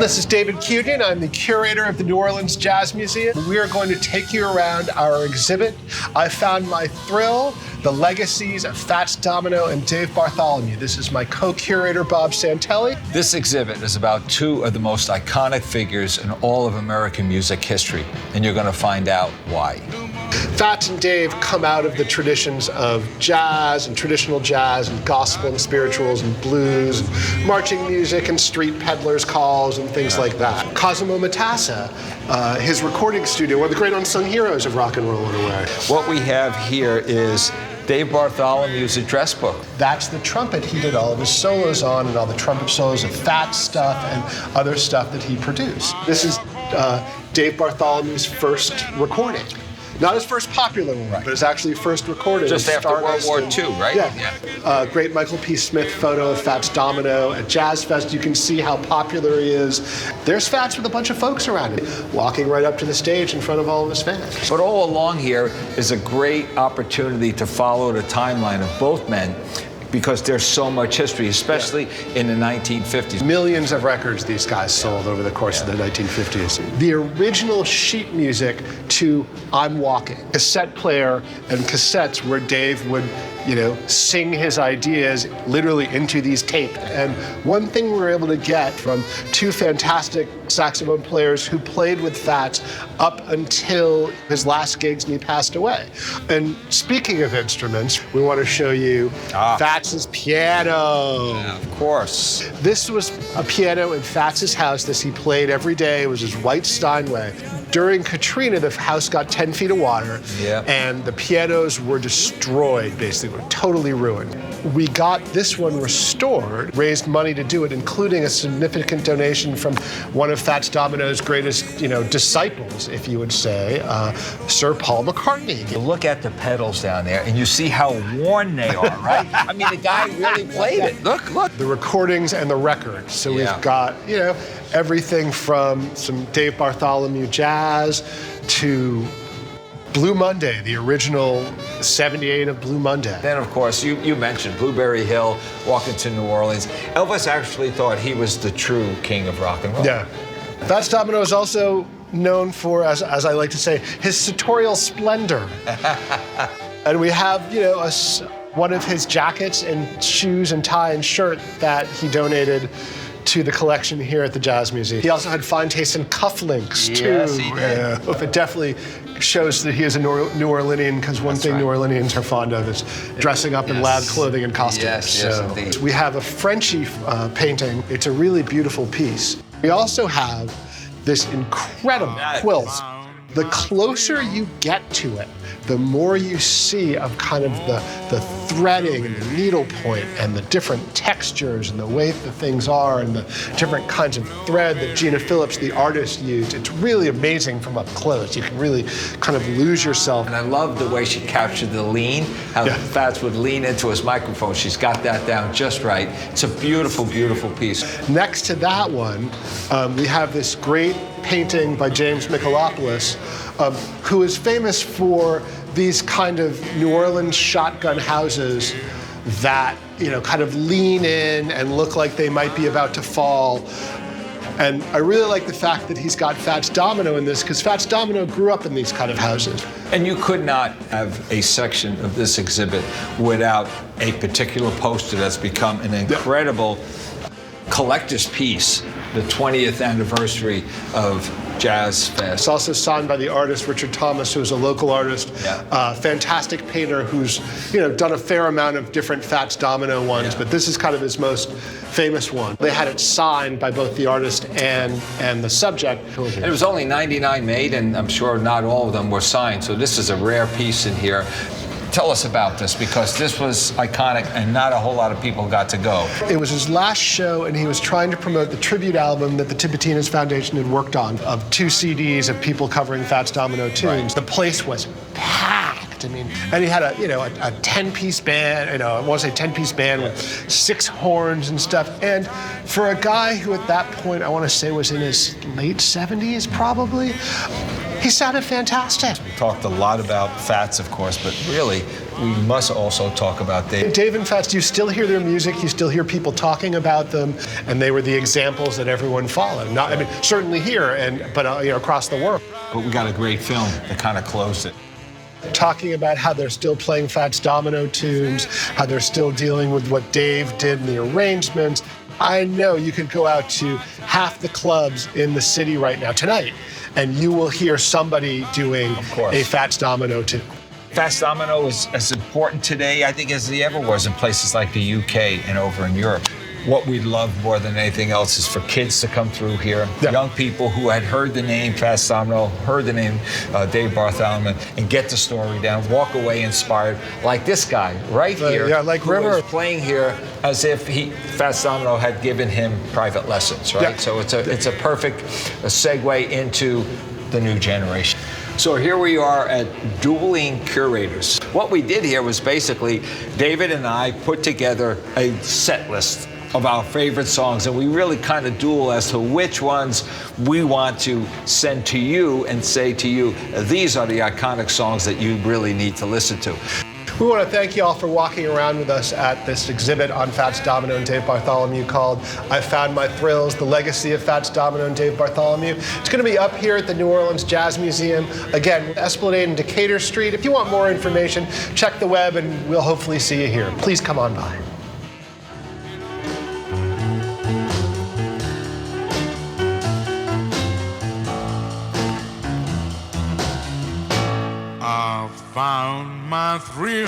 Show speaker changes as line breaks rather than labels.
This is David Cunion. I'm the curator of the New Orleans Jazz Museum. We are going to take you around our exhibit, I Found My Thrill, The Legacies of Fats Domino and Dave Bartholomew. This is my co-curator, Bob Santelli.
This exhibit is about two of the most iconic figures in all of American music history, and you're going to find out why.
Fats and Dave come out of the traditions of jazz and traditional jazz and gospel and spirituals and blues and marching music and street peddlers' calls and things like that. Cosimo Matassa, his recording studio, one of the great unsung heroes of rock and roll in a way.
What we have here is Dave Bartholomew's address book.
That's the trumpet he did all of his solos on, and all the trumpet solos of Fats stuff and other stuff that he produced. This is Dave Bartholomew's first recording. Not his first popular one, but his actually first recorded.
Just after World War II, right?
Yeah. Great Michael P. Smith photo of Fats Domino at Jazz Fest. You can see how popular he is. There's Fats with a bunch of folks around him, walking right up to the stage in front of all of his fans.
But all along here is a great opportunity to follow the timeline of both men, because there's so much history, especially in the 1950s.
Millions of records these guys sold over the course of the 1950s. The original sheet music to I'm Walking, cassette player and cassettes where Dave would, sing his ideas literally into these tapes. And one thing we were able to get from two fantastic saxophone players who played with Fats up until his last gigs and he passed away. And speaking of instruments, we want to show you Fats's piano.
Yeah, of course.
This was a piano in Fats's house that he played every day. It was his white Steinway. During Katrina, the house got 10 feet of water, and the pianos were destroyed, basically, were totally ruined. We got this one restored, raised money to do it, including a significant donation from one of Fats Domino's greatest, disciples, if you would say, Sir Paul McCartney.
You look at the pedals down there, and you see how worn they are, right? I mean, the guy really played it. Look.
The recordings and the records. So we've got, everything from some Dave Bartholomew jazz to Blue Monday, the original 78 of Blue Monday.
Then, of course, you mentioned Blueberry Hill, walking to New Orleans. Elvis actually thought he was the true king of rock and roll.
Yeah. Fats Domino is also known for, as I like to say, his sartorial splendor. And we have, one of his jackets and shoes and tie and shirt that he donated to the collection here at the Jazz Museum. He also had fine taste in cufflinks, too.
Yes, he did.
It definitely shows that he is a New Orleanian, because one thing New Orleanians are fond of is dressing up in loud clothing and costumes.
Yes, indeed.
We have a Frenchy painting. It's a really beautiful piece. We also have this incredible quilt. The closer you get to it, the more you see of kind of the threading and the needlepoint and the different textures and the way that things are and the different kinds of thread that Gina Phillips, the artist, used. It's really amazing from up close. You can really kind of lose yourself.
And I love the way she captured the lean, how Fats would lean into his microphone. She's got that down just right. It's a beautiful, beautiful piece.
Next to that one, we have this great painting by James Michalopoulos, who is famous for these kind of New Orleans shotgun houses that, kind of lean in and look like they might be about to fall. And I really like the fact that he's got Fats Domino in this, because Fats Domino grew up in these kind of houses.
And you could not have a section of this exhibit without a particular poster that's become an incredible collector's piece, the 20th anniversary of Jazz Fest.
It's also signed by the artist Richard Thomas, who is a local artist, fantastic painter who's done a fair amount of different Fats Domino ones, but this is kind of his most famous one. They had it signed by both the artist and the subject.
And it was only 99 made, and I'm sure not all of them were signed, so this is a rare piece in here. Tell us about this, because this was iconic and not a whole lot of people got to go.
It was his last show, and he was trying to promote the tribute album that the Tipitinas Foundation had worked on, of 2 CDs of people covering Fats Domino tunes. The place was packed. I mean, and he had a 10-piece band, I want to say 10-piece band with 6 horns and stuff. And for a guy who at that point, I want to say was in his late 70s probably, he sounded fantastic.
We talked a lot about Fats, of course, but really, we must also talk about Dave.
Dave and Fats, you still hear their music, you still hear people talking about them, and they were the examples that everyone followed. Not, I mean, certainly here, but across the world.
But we got a great film that kind of closed it.
Talking about how they're still playing Fats Domino tunes, how they're still dealing with what Dave did in the arrangements. I know you could go out to half the clubs in the city right now, tonight, and you will hear somebody doing a Fats Domino tune.
Fats Domino is as important today, I think, as he ever was in places like the UK and over in Europe. What we love more than anything else is for kids to come through here, young people who had heard the name Fats Domino, heard the name Dave Bartholomew, and get the story down, walk away inspired, like this guy right here,
like
who
River
was playing here as if Fats Domino had given him private lessons, right?
Yeah.
So it's a perfect segue into the new generation. So here we are at Dueling Curators. What we did here was basically David and I put together a set list of our favorite songs, and we really kind of duel as to which ones we want to send to you and say to you, these are the iconic songs that you really need to listen to.
We want to thank you all for walking around with us at this exhibit on Fats Domino and Dave Bartholomew called I Found My Thrills, The Legacy of Fats Domino and Dave Bartholomew. It's going to be up here at the New Orleans Jazz Museum. Again, Esplanade and Decatur Street. If you want more information, check the web and we'll hopefully see you here. Please come on by.
I found my thrill